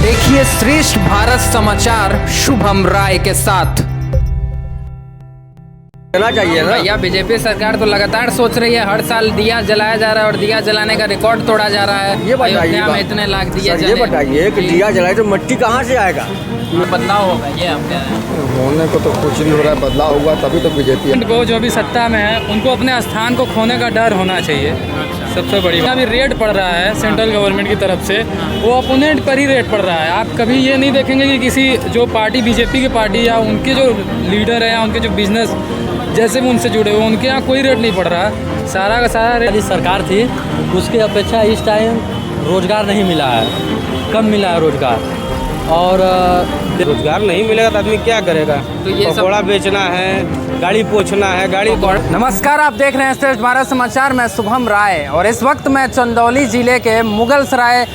देखिए श्रेष्ठ भारत समाचार शुभम राय के साथ। देना चाहिए ना भैया, बीजेपी सरकार तो लगातार सोच रही है, हर साल दिया जलाया जा रहा है और दिया जलाने का रिकॉर्ड तोड़ा जा रहा है। ये बताइए, अयोध्या में इतने लाख दिया सर, ये बताइए कि दिया जलाए तो मिट्टी कहाँ से आएगा? बदलाव होगा, ये आप कह रहे हैं। होने को तो कुछ नहीं हो रहा है, बदलाव होगा तभी तो बीजेपी को जो भी सत्ता में है उनको अपने स्थान को खोने का डर होना चाहिए। सबसे बड़ी बात, अभी रेड पड़ रहा है सेंट्रल गवर्नमेंट की तरफ से, वो अपोनेंट पर ही रेड पड़ रहा है। आप कभी ये नहीं देखेंगे कि किसी जो पार्टी बीजेपी की पार्टी या उनके जो लीडर है या उनके जो बिजनेस जैसे भी उनसे जुड़े हुए उनके यहाँ कोई रेट नहीं पड़ रहा। सारा का सारा रेट सरकार थी उसके अपेक्षा इस टाइम रोज़गार नहीं मिला है, कम मिला है रोज़गार। और रोजगार नहीं मिलेगा तो आदमी क्या करेगा? तो ये सब पकौड़ा बेचना है, गाड़ी पोछना है, गाड़ी नमस्कार, आप देख रहे हैं श्रेष्ठ भारत समाचार। मैं शुभम राय और इस वक्त मैं चंदौली ज़िले के मुगलसराय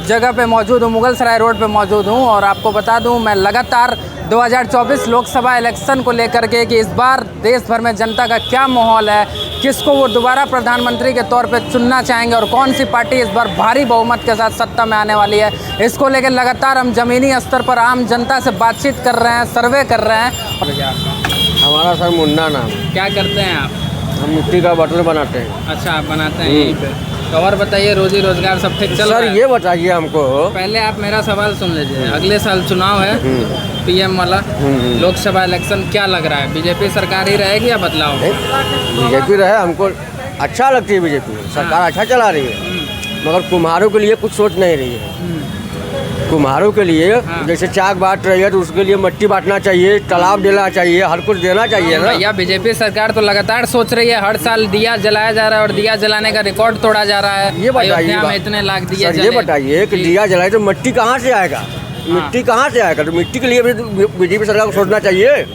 जगह पे मौजूद हूँ, मुगलसराय रोड पे मौजूद हूँ। और आपको बता दूँ, मैं लगातार 2024 लोकसभा इलेक्शन को लेकर के कि इस बार देश भर में जनता का क्या माहौल है, किसको वो दोबारा प्रधानमंत्री के तौर पे चुनना चाहेंगे और कौन सी पार्टी इस बार भारी बहुमत के साथ सत्ता में आने वाली है, इसको लेकर लगातार हम ज़मीनी स्तर पर आम जनता से बातचीत कर रहे हैं, सर्वे कर रहे हैं। हमारा सर मुन्ना नाम। क्या करते हैं आप? हम मिट्टी का बर्तन बनाते हैं। अच्छा, आप बनाते हैं यहीं पे। तो और बताइए, रोजी रोजगार सब ठीक चल रहा सर है? ये बताइए हमको। पहले आप मेरा सवाल सुन लीजिए। अगले साल चुनाव है, पीएम वाला लोकसभा इलेक्शन, क्या लग रहा है? बीजेपी सरकार ही रहेगी या बदलाव? बीजेपी रहे, हमको अच्छा लगती है बीजेपी सरकार, अच्छा चला रही है, मगर कुम्हारों के लिए कुछ सोच नहीं रही है। कुम्हारों के लिए जैसे चाक बांट रही है तो उसके लिए मिट्टी बांटना चाहिए, तालाब देना चाहिए, हर कुछ देना चाहिए ना। भैया, बीजेपी सरकार तो लगातार सोच रही है, हर साल दिया जलाया जा रहा है और दिया जलाने का रिकॉर्ड तोड़ा जा रहा है। ये बताइए, अयोध्या में इतने लाख दिया सर, ये बताइए कि दिया जलाए तो मिट्टी कहाँ से आएगा? मिट्टी कहाँ से आएगा? तो मिट्टी के लिए भी बीजेपी सरकार को सोचना चाहिए।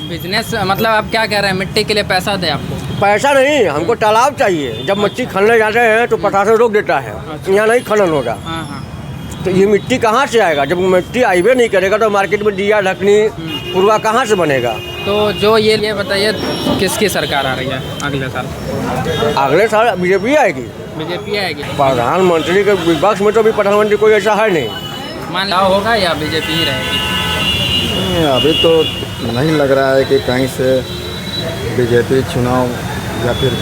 बिजनेस मतलब आप क्या कह रहे हैं, मिट्टी के लिए पैसा दे आपको? पैसा नहीं, हमको तालाब चाहिए। जब मिट्टी खनने जाते हैं तो प्रशासन रोक देता है, यहाँ नहीं खनन होगा। हाँ। तो ये मिट्टी कहाँ से आएगा? जब मिट्टी आइबे नहीं करेगा तो मार्केट में दिया ढकनी पुरवा कहाँ से बनेगा? तो जो ये बताइए, किसकी सरकार आ रही है अगले साल? अगले साल बीजेपी आएगी। बीजेपी आएगी। प्रधानमंत्री के विपक्ष में तो अभी प्रधानमंत्री कोई ऐसा है नहीं। मान लो होगा या बीजेपी ही रहेगी? अभी तो नहीं लग रहा है कि कहीं से बीजेपी चुनाव या फिर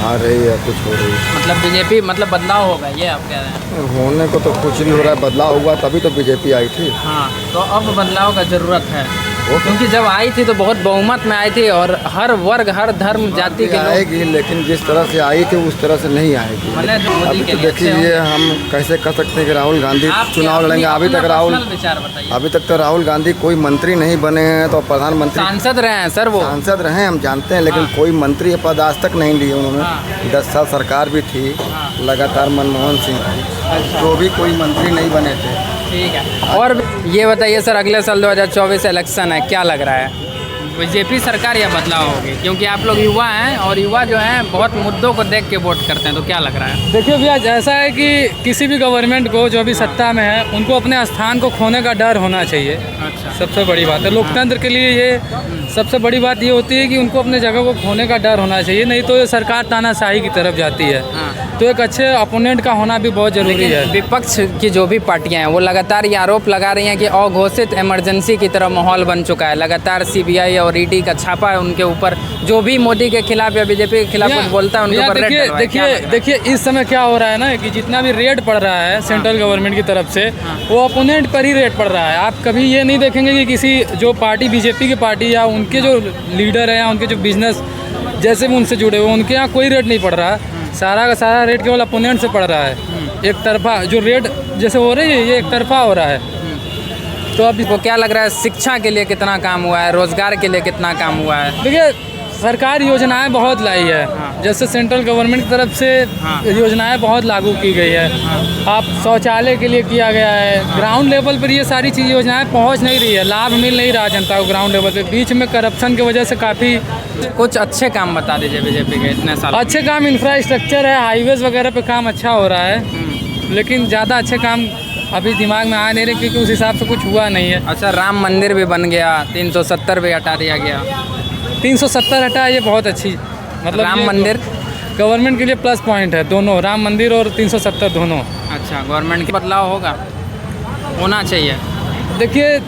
आ रही है, कुछ हो रही है। मतलब बीजेपी मतलब बदलाव होगा, ये आप कह रहे हैं? होने को तो कुछ नहीं हो रहा है, बदलाव होगा तभी तो बीजेपी आई थी। हाँ, तो अब बदलाव का ज़रूरत है, क्योंकि जब आई थी तो बहुत बहुमत में आई थी और हर वर्ग, हर धर्म, जाति के लोग। आएगी, लेकिन जिस तरह से आई थी उस तरह से नहीं आएगी। मतलब अभी तो देखिए, हम कैसे कह सकते हैं कि राहुल गांधी चुनाव लड़ेंगे? अभी तक राहुल गांधी कोई मंत्री नहीं बने हैं, तो प्रधानमंत्री सांसद रहे हैं सर, वो सांसद रहे हम जानते हैं, लेकिन कोई मंत्री पद आज तक नहीं लिए उन्होंने। 10 साल सरकार भी थी लगातार मनमोहन सिंह की, तो भी कोई मंत्री नहीं बने थे। ठीक है। और ये बताइए सर, अगले साल 2024 इलेक्शन है, क्या लग रहा है, बीजेपी सरकार या बदलाव होगी? क्योंकि आप लोग युवा हैं और युवा जो हैं बहुत मुद्दों को देख के वोट करते हैं, तो क्या लग रहा है? देखिए भैया, ऐसा है कि किसी भी गवर्नमेंट को जो भी सत्ता में है उनको अपने स्थान को खोने का डर होना चाहिए। अच्छा। सबसे बड़ी बात है लोकतंत्र के लिए, ये सबसे बड़ी बात ये होती है कि उनको अपने जगह को खोने का डर होना चाहिए, नहीं तो ये सरकार तानाशाही की तरफ जाती है। तो एक अच्छे अपोनेंट का होना भी बहुत ज़रूरी है। विपक्ष की जो भी पार्टियां हैं वो लगातार ये आरोप लगा रही हैं कि अघोषित इमरजेंसी की तरह माहौल बन चुका है। लगातार सीबीआई और ईडी का छापा है उनके ऊपर, जो भी मोदी के खिलाफ या बीजेपी के खिलाफ कुछ बोलता है उनके ऊपर रेड करवाया है। देखिए इस समय क्या हो रहा है ना, कि जितना भी रेड पड़ रहा है सेंट्रल गवर्नमेंट की तरफ से, वो अपोनेंट पर ही रेड पड़ रहा है। आप कभी ये नहीं देखेंगे कि किसी जो पार्टी बीजेपी की पार्टी या उनके जो लीडर है या उनके जो बिजनेस जैसे भी उनसे जुड़े हुए उनके यहाँ कोई रेट नहीं पड़ रहा। सारा का सारा रेट केवल अपोनेंट से पड़ रहा है। एक तरफा जो रेट जैसे हो रही है, ये एक तरफा हो रहा है। तो अब इसको क्या लग रहा है, शिक्षा के लिए कितना काम हुआ है, रोजगार के लिए कितना काम हुआ है? देखिए, सरकार योजनाएं बहुत लाई है। जैसे सेंट्रल गवर्नमेंट की तरफ से योजनाएं बहुत लागू की गई है। आप शौचालय के लिए किया गया है। ग्राउंड लेवल पर ये सारी चीज़ योजनाएं पहुंच नहीं रही है, लाभ मिल नहीं रहा जनता को ग्राउंड लेवल पे। बीच में करप्शन की वजह से काफ़ी कुछ अच्छे काम बता दीजिए बीजेपी के इतने साल। अच्छे काम इंफ्रास्ट्रक्चर है, हाईवेज़ वगैरह पे काम अच्छा हो रहा है, लेकिन ज़्यादा अच्छे काम अभी दिमाग में आ नहीं रहे क्योंकि उस हिसाब से कुछ हुआ नहीं है। अच्छा, राम मंदिर भी बन गया, 370 भी हटा दिया गया। 370 हटा, ये बहुत अच्छी, मतलब राम मंदिर गवर्नमेंट के लिए प्लस पॉइंट है, दोनों राम मंदिर और 370 दोनों। अच्छा, गवर्नमेंट का बदलाव होगा? होना चाहिए? देखिए,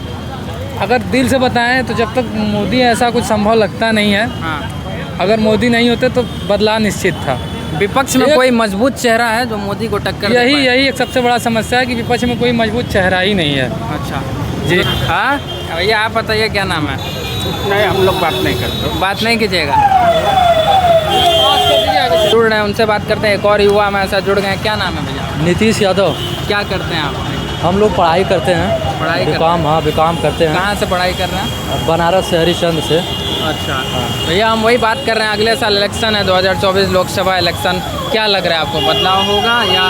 अगर दिल से बताएं तो जब तक मोदी ऐसा कुछ संभव लगता नहीं है। हाँ। अगर मोदी नहीं होते तो बदलाव निश्चित था। विपक्ष में कोई मजबूत चेहरा है जो मोदी को टक्कर दे पाए? यही एक सबसे बड़ा समस्या है कि विपक्ष में कोई मजबूत चेहरा ही नहीं है। अच्छा जी। हाँ भैया, आप बताइए क्या नाम है? नहीं, हम लोग बात नहीं करते। बात नहीं कीजिएगा। जुड़ रहे हैं, उनसे बात करते हैं। एक और युवा में ऐसा जुड़ गए हैं। क्या नाम है भैया? नीतीश यादव। क्या करते हैं आप? हम लोग पढ़ाई करते हैं। पढ़ाई करते बीकॉम। हाँ, बीकॉम करते हैं। कहाँ से पढ़ाई कर रहे हैं? बनारस से, हरिश्चंद्र से। अच्छा भैया, हम वही बात कर रहे हैं। अगले साल इलेक्शन है, 2024 लोकसभा इलेक्शन। क्या लग रहा है आपको, बदलाव होगा या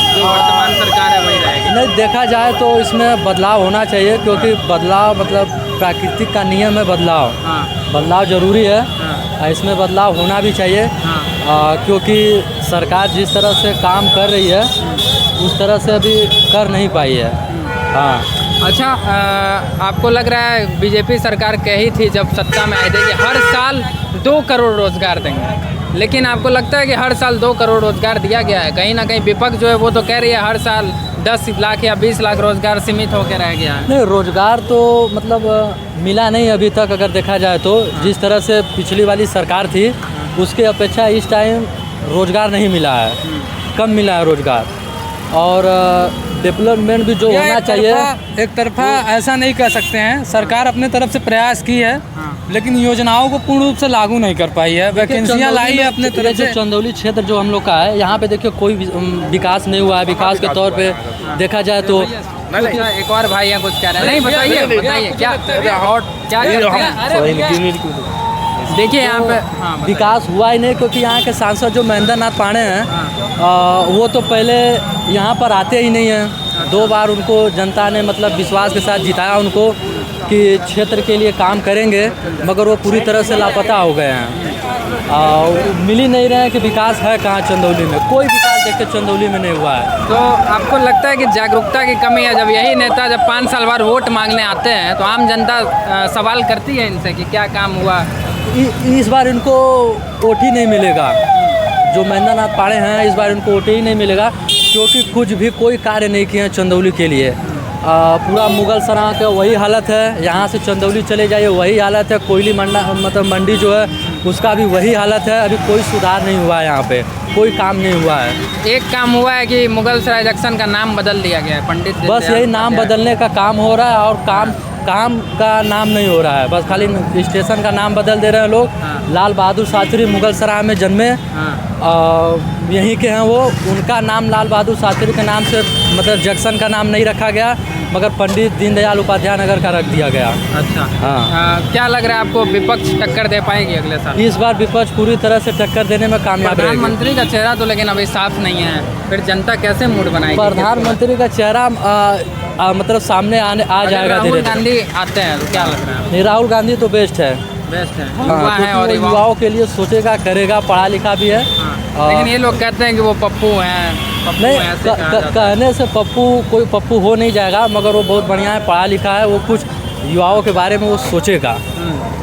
जो वर्तमान सरकार है वही रहेगी? नहीं, देखा जाए तो इसमें बदलाव होना चाहिए, क्योंकि बदलाव मतलब प्राकृतिक का नियम है बदलाव। हाँ। बदलाव ज़रूरी है। हाँ। इसमें बदलाव होना भी चाहिए। हाँ। क्योंकि सरकार जिस तरह से काम कर रही है उस तरह से अभी कर नहीं पाई है। हाँ। अच्छा, आपको लग रहा है बीजेपी सरकार कही थी जब सत्ता में आई थी कि हर साल 2 करोड़ रोजगार देंगे, लेकिन आपको लगता है कि हर साल 2 करोड़ रोजगार दिया गया है? कहीं ना कहीं विपक्ष जो है वो तो कह रही है हर साल 10 लाख या 20 लाख रोजगार सीमित होकर रह गया है। नहीं, रोजगार तो मतलब मिला नहीं अभी तक। अगर देखा जाए तो जिस तरह से पिछली वाली सरकार थी उसके अपेक्षा इस टाइम रोजगार नहीं मिला है, कम मिला है रोजगार। और डेवलपमेंट भी जो होना चाहिए, एक तरफा ऐसा नहीं कह सकते हैं। सरकार अपने तरफ से प्रयास की है, लेकिन योजनाओं को पूर्ण रूप से लागू नहीं कर पाई है। वैकेंसियाँ लाई है अपने तरफ से। चंदौली क्षेत्र जो हम लोग का है, यहाँ पे देखिए कोई विकास नहीं हुआ है। विकास के तौर पे देखा जाए तो अच्छा, एक और भाई हैं कुछ कह रहे हैं। नहीं, बताइए क्या और क्या करते हैं? देखिए यहाँ पे विकास हुआ ही नहीं, क्योंकि यहाँ के सांसद जो महेंद्र नाथ पांडे हैं वो तो पहले यहाँ पर आते ही नहीं हैं। 2 बार उनको जनता ने मतलब विश्वास के साथ जिताया उनको कि क्षेत्र के लिए काम करेंगे, मगर वो पूरी तरह से लापता हो गए हैं। मिल ही नहीं रहे हैं कि विकास है कहाँ चंदौली में। कोई विकास देखते चंदौली में नहीं हुआ है। तो आपको लगता है कि जागरूकता की कमी है? जब यही नेता जब 5 साल बाद वोट मांगने आते हैं तो आम जनता सवाल करती है इनसे कि क्या काम हुआ? इस बार इनको वोट ही नहीं मिलेगा। जो महेंद्र नाथ पांडे हैं इस बार इनको वोट ही नहीं मिलेगा, क्योंकि कुछ भी कोई कार्य नहीं किए हैं चंदौली के लिए। पूरा मुगल सराय का वही हालत है, यहाँ से चंदौली चले जाइए वही हालत है। कोयली मंडी जो है उसका भी वही हालत है। अभी कोई सुधार नहीं हुआ है, यहाँ पे कोई काम नहीं हुआ है। एक काम हुआ है कि मुगल सराय जंक्शन का नाम बदल दिया गया है, पंडित बस यही नाम बदलने का काम हो रहा है, और काम का नाम नहीं हो रहा है। बस खाली स्टेशन का नाम बदल दे रहे हैं लोग। लाल बहादुर शास्त्री मुगल सराय में जन्मे, यहीं के हैं वो। उनका नाम लाल बहादुर शास्त्री के नाम से मतलब जंक्शन का नाम नहीं रखा गया, मगर पंडित दीनदयाल उपाध्याय नगर का रख दिया गया। अच्छा। हाँ। क्या लग रहा है आपको, विपक्ष टक्कर दे पाएगी अगले साल? इस बार विपक्ष पूरी तरह से टक्कर देने में कामयाब रहेगी। प्रधानमंत्री का चेहरा तो लेकिन अभी साफ नहीं है, फिर जनता कैसे मूड बनाएगी? प्रधानमंत्री का चेहरा मतलब सामने आ जाएगा। राहुल गांधी आते हैं तो क्या लग रहा है? नहीं, राहुल गांधी तो बेस्ट है। बेस्ट है, हाँ, युवा है और युवाओं के लिए सोचेगा, करेगा, पढ़ा लिखा भी है। लेकिन ये लोग कहते हैं कि वो पप्पू हैं। नहीं, कहने से कोई पप्पू हो नहीं जाएगा, मगर वो बहुत बढ़िया है, पढ़ा लिखा है। वो कुछ युवाओं के बारे में वो सोचेगा।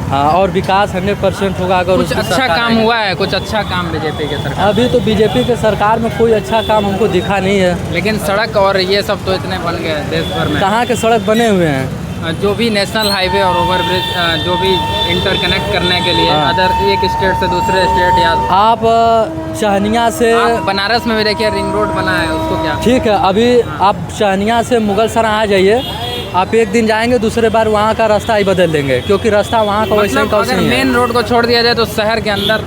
हाँ, और विकास 100% होगा अगर कुछ अच्छा काम हुआ है, कुछ अच्छा काम बीजेपी के सरकार? अभी तो बीजेपी के सरकार में कोई अच्छा काम हमको दिखा नहीं है। लेकिन सड़क और ये सब तो इतने बन गए देश भर में। कहाँ के सड़क बने हुए हैं? जो भी नेशनल हाईवे और ओवरब्रिज जो भी इंटरकनेक्ट करने के लिए अदर एक स्टेट से दूसरे स्टेट, या आप चहनिया से बनारस में भी देखिए रिंग रोड बना है, उसको क्या? ठीक है, अभी आप चहनिया से मुगल सराय आ जाइए। आप एक दिन जाएंगे, दूसरे बार वहाँ का रास्ता ही बदल देंगे, क्योंकि रास्ता वहाँ का वैसे ही अगर मेन रोड को छोड़ दिया जाए तो शहर के अंदर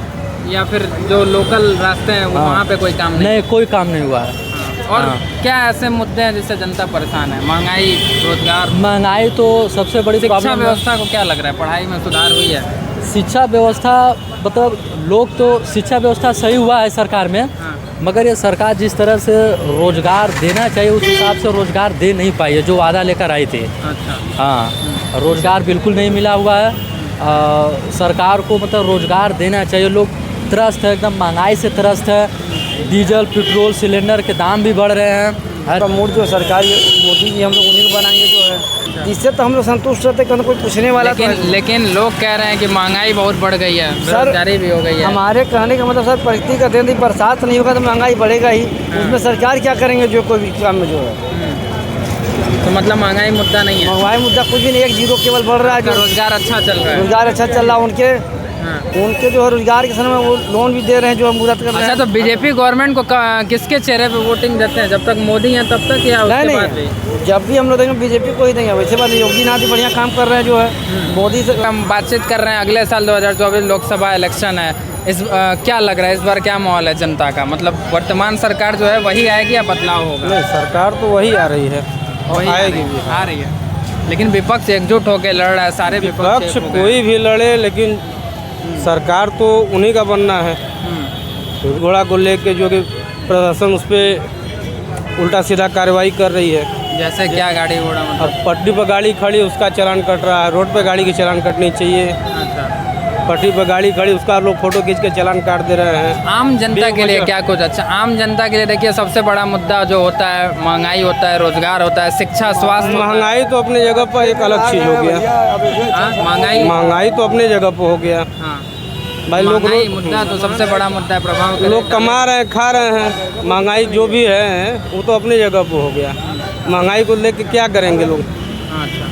या फिर जो लोकल रास्ते हैं वहाँ पे कोई काम नहीं? कोई काम नहीं हुआ है। और क्या ऐसे मुद्दे हैं जिससे जनता परेशान है? महंगाई, रोजगार? महंगाई तो सबसे बड़ी शिक्षा प्रॉब्लम है। व्यवस्था को क्या लग रहा है, पढ़ाई में सुधार हुई है? शिक्षा व्यवस्था मतलब लोग तो शिक्षा व्यवस्था सही हुआ है सरकार में, मगर ये सरकार जिस तरह से रोजगार देना चाहिए उस हिसाब से रोजगार दे नहीं पाई है, जो वादा लेकर आई थी। अच्छा। हाँ, रोजगार बिल्कुल नहीं मिला हुआ है। सरकार को मतलब रोजगार देना चाहिए। लोग त्रस्त है, एकदम महंगाई से त्रस्त है। डीजल पेट्रोल सिलेंडर के दाम भी बढ़ रहे हैं। मूड जो सरकार मोदी जी हम लोग उन्हीं को बनाएंगे जो है, जिससे तो हम लोग संतुष्ट रहते, कहीं कोई पूछने वाला लेकिन लोग कह रहे हैं कि महंगाई बहुत बढ़ गई है, बेरोजगारी भी हो गई है। हमारे कहने का मतलब सर, प्रकृति का देन, बरसात नहीं होगा तो महंगाई बढ़ेगा ही। उसमें सरकार क्या करेंगे जो कोई भी काम में जो है। तो मतलब महंगाई मुद्दा नहीं है, महंगाई मुद्दा कुछ भी नहीं, 1-0 केवल बढ़ रहा है। का जो रोजगार अच्छा चल रहा है। रोजगार अच्छा चल रहा है उनके हाँ। उनके जो है रोजगार के समय वो लोन भी दे रहे हैं, जो हम मदद कर रहे अच्छा, हैं। तो बीजेपी गवर्नमेंट को किसके चेहरे पे वोटिंग देते हैं? जब तक मोदी हैं तब तक या उसके बाद भी? नहीं, जब भी हम लोग देंगे बीजेपी को ही देंगे। वैसे बात योगी नाथ भी बढ़िया काम कर रहे हैं जो है मोदी से। हम बातचीत कर रहे हैं, अगले साल 2024 लोकसभा इलेक्शन है, क्या लग रहा है इस बार क्या माहौल है जनता का? मतलब वर्तमान सरकार जो है वही आएगी या बदलाव होगा? नहीं, सरकार तो वही आ रही है, वही आएगी भी। आ रही है, लेकिन विपक्ष एकजुट होकर लड़ रहा है, सारे विपक्ष एक हो गए। कोई भी लड़े, लेकिन सरकार तो उन्हीं का बनना है। घोड़ा को लेके जो कि प्रशासन उस पर उल्टा सीधा कार्रवाई कर रही है। जैसे क्या गाड़ी घोड़ा मतलब? अब पटरी पर गाड़ी खड़ी उसका चालान कट रहा है, रोड पे गाड़ी की चालान कटनी चाहिए। अच्छा, पटरी पर गाड़ी खड़ी उसका लोग फोटो खींच के चालान काट दे रहे हैं। आम जनता के लिए क्या कुछ? अच्छा, आम जनता के लिए देखिए सबसे बड़ा मुद्दा जो होता है महंगाई होता है, रोजगार होता है, शिक्षा, स्वास्थ्य होता है। महंगाई तो अपने जगह पर एक अलग चीज़ हो गया। हाँ, महंगाई तो अपने जगह पर हो गया हाँ, भाई। लोग महंगाई मुद्दा तो सबसे बड़ा मुद्दा है, प्रभाव करेगा। लोग कमा रहे हैं, खा रहे हैं, महंगाई जो भी है वो तो अपनी जगह पर हो गया। महंगाई को लेके क्या करेंगे लोग? अच्छा,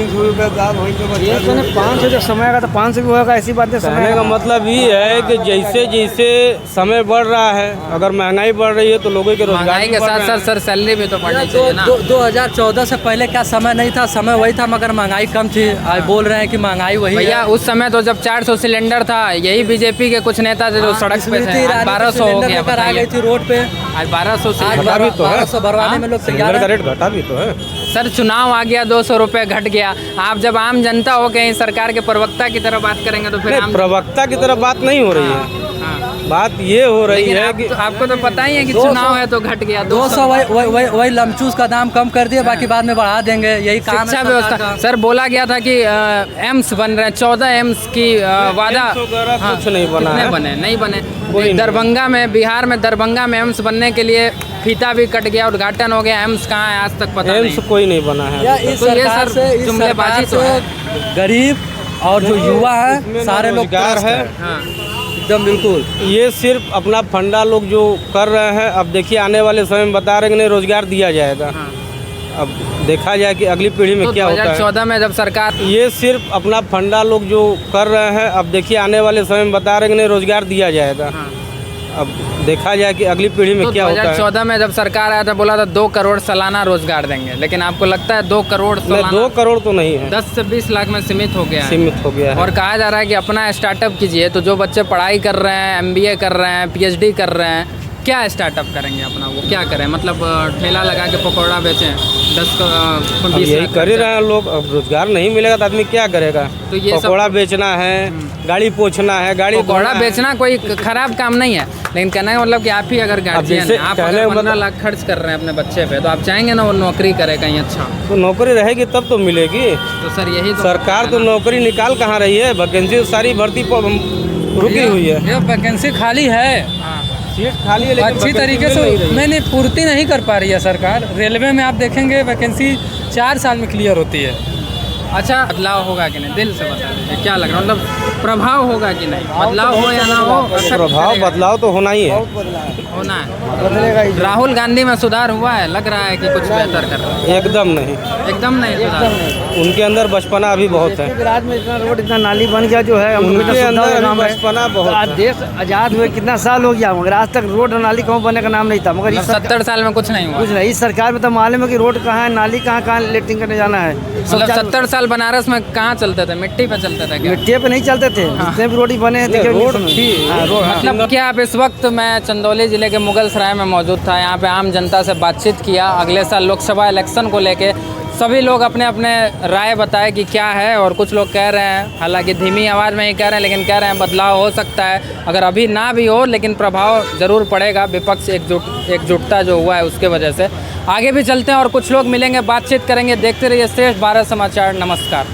ये तो 500 जब समय आएगा तो 500 भी होगा, ऐसी बात नहीं। कहने का मतलब ये है कि जैसे जैसे समय बढ़ रहा है, अगर महंगाई बढ़ रही है तो लोगों के रोजगार महंगाई भी के बढ़ साथ रहे साथ हैं। सर सैलरी भी तो बढ़नी चाहिए ना। 2014 से पहले क्या समय नहीं था? समय वही था मगर महंगाई कम थी। आज बोल रहे हैं कि महंगाई वही है। भैया उस समय तो जब 400 सिलेंडर था, यही बीजेपी के कुछ नेता थे जो सड़क पे स्मृति थे। आज ईरानी 1200 हो सिलेंडर गया, लेकर आ गई बताइए। थी रोड पे। आज 1200 आज सिलेंडर। घटा भी तो है। 1200 भरवाने में लोग तैयार सिलेंडर का हैं। रेट घटा भी तो है। सर चुनाव आ गया, 200 रुपये घट गया। आप जब आम जनता हो कहीं सरकार के प्रवक्ता की तरह बात करेंगे तो फिर नहीं, प्रवक्ता की तरफ बात नहीं हो रही है। बात ये हो रही लेकिन है कि आपको तो पता ही है कि 200 चुनाव है तो घट गया 200 वही लमचूस का दाम कम कर दिए, बाकी बाद में बढ़ा देंगे। यही काम है शिक्षा सरकार व्यवस्था। का। सर बोला गया था कि एम्स बन रहे हैं, 14 एम्स की वादा। एम्स वगैरह कुछ नहीं बना कितने है। बने? नहीं बने। कोई नहीं। दरभंगा में, बिहार में दरभंगा में एम्स बनने के लिए फीता भी कट गया, उद्घाटन हो गया। एम्स कहाँ है आज तक पता नहीं। एम्स कोई नहीं बना है। या इस तो ये सरकार सर से इस जुमलेबाजी सरकार तो है। से गरीब और जो युवा है इसमें सारे लोग रोजगार त्रस्त है। हैं। हाँ। एकदम बिल्कुल। ये सिर्फ अपना फंडा लोग जो कर रहे हैं। अब देखिए आने वाले समय में बता रहे हैं कि नहीं रोजगार दिया जाएगा। अब देखा जाए कि अगली पीढ़ी में तो क्या होता है। 2014 में जब सरकार ये सिर्फ अपना फंडा लोग जो कर रहे हैं। अब देखिए आने वाले समय में बता रहे हैं कि नहीं रोजगार दिया जाएगा। अब देखा जाए कि अगली पीढ़ी में तो क्या होता है। 2014 में जब सरकार आया था बोला था 2 करोड़ सालाना रोजगार देंगे, लेकिन आपको लगता है 2 करोड़ नहीं, सालाना 2 करोड़ तो नहीं है, 10 से 20 लाख में सीमित हो गया है। सीमित हो गया है। और कहा जा रहा है कि अपना स्टार्टअप कीजिए। तो जो बच्चे पढ़ाई कर रहे हैं, MBA कर रहे हैं, PhD कर रहे हैं, क्या स्टार्टअप करेंगे अपना? वो क्या करें? मतलब ठेला लगा के पकौड़ा बेचें, 10 अब 20 यही लाख कर ही खर्चा। रहे हैं लोग। अब रोजगार नहीं मिलेगा तो आदमी क्या करेगा? तो ये सब- पकौड़ा बेचना है, गाड़ी पोछना है, गाड़ी पकौड़ा धोना है। बेचना कोई खराब काम नहीं है, लेकिन कहने का मतलब कि आप ही अगर गार्जियन जैसे हैं, आप कहने अगर का 15 मतलब- लाख खर्च कर रहे हैं अपने बच्चे पे, तो आप चाहेंगे ना वो नौकरी करे कहीं अच्छा। तो नौकरी रहेगी तब तो मिलेगी। तो सर यही तो सरकार तो नौकरी निकाल कहाँ रही है? वैकेंसी सारी भर्ती पर रुकी हुई है। ये वैकेंसी खाली है, सीट खाली है लेकिन अच्छी वैकेंसी तरीके मिल से नहीं रही है। नहीं पूर्ति नहीं कर पा रही है सरकार। रेलवे में आप देखेंगे वैकेंसी 4 साल में क्लियर होती है। अच्छा बदलाव होगा कि नहीं? दिल से बता दीजिए क्या लग रहा है, मतलब प्रभाव होगा कि नहीं? बदलाव हो या ना हो, असर प्रभाव करेगा। बदलाव तो होना ही है। होना है। बदलेगा ही। राहुल गांधी में सुधार हुआ है? लग रहा है कि कुछ बेहतर कर रहा है? एकदम नहीं। एकदम नहीं सुधार। उनके अंदर बचपना अभी बहुत है। राज्य में इतना रोड इतना नाली बन गया जो है, हम लोग को इतना उनके सुविधा अंदर का काम अभी है। बचपना बहुत आज है। देश आजाद हुए कितना साल हो गया, मगर आज तक रोड और नाली कहूँ बनने का नाम नहीं था। मगर इस मतलब 70 साल में कुछ नहीं हुआ। कुछ नहीं, इस सरकार में तो मालूम है कि रोड कहाँ है, नाली कहाँ कहाँ लेटरिंग करने जाना है। मतलब 70 साल बनारस में कहाँ चलते थे? मिट्टी पे चलते थे क्या? मिट्टी पे नहीं चलते थे, जितने भी रोड ही बने हैं देखिए रोड न्यूज़ में। थी। हाँ, रोड हाँ। मतलब क्या आप इस वक्त मैं चंदौली ज़िले के मुगलसराय में मौजूद था। यहाँ पे आम जनता से बातचीत किया। अगले साल लोकसभा इलेक्शन को लेके सभी लोग अपने अपने राय बताए कि क्या है। और कुछ लोग कह रहे हैं, हालांकि धीमी आवाज़ में ही कह रहे हैं, लेकिन कह रहे हैं बदलाव हो सकता है। अगर अभी ना भी हो लेकिन प्रभाव ज़रूर पड़ेगा, विपक्ष एकजुटता जो हुआ है उसके वजह से। आगे भी चलते हैं और कुछ लोग मिलेंगे, बातचीत करेंगे। देखते रहिए श्रेष्ठ भारत समाचार। नमस्कार।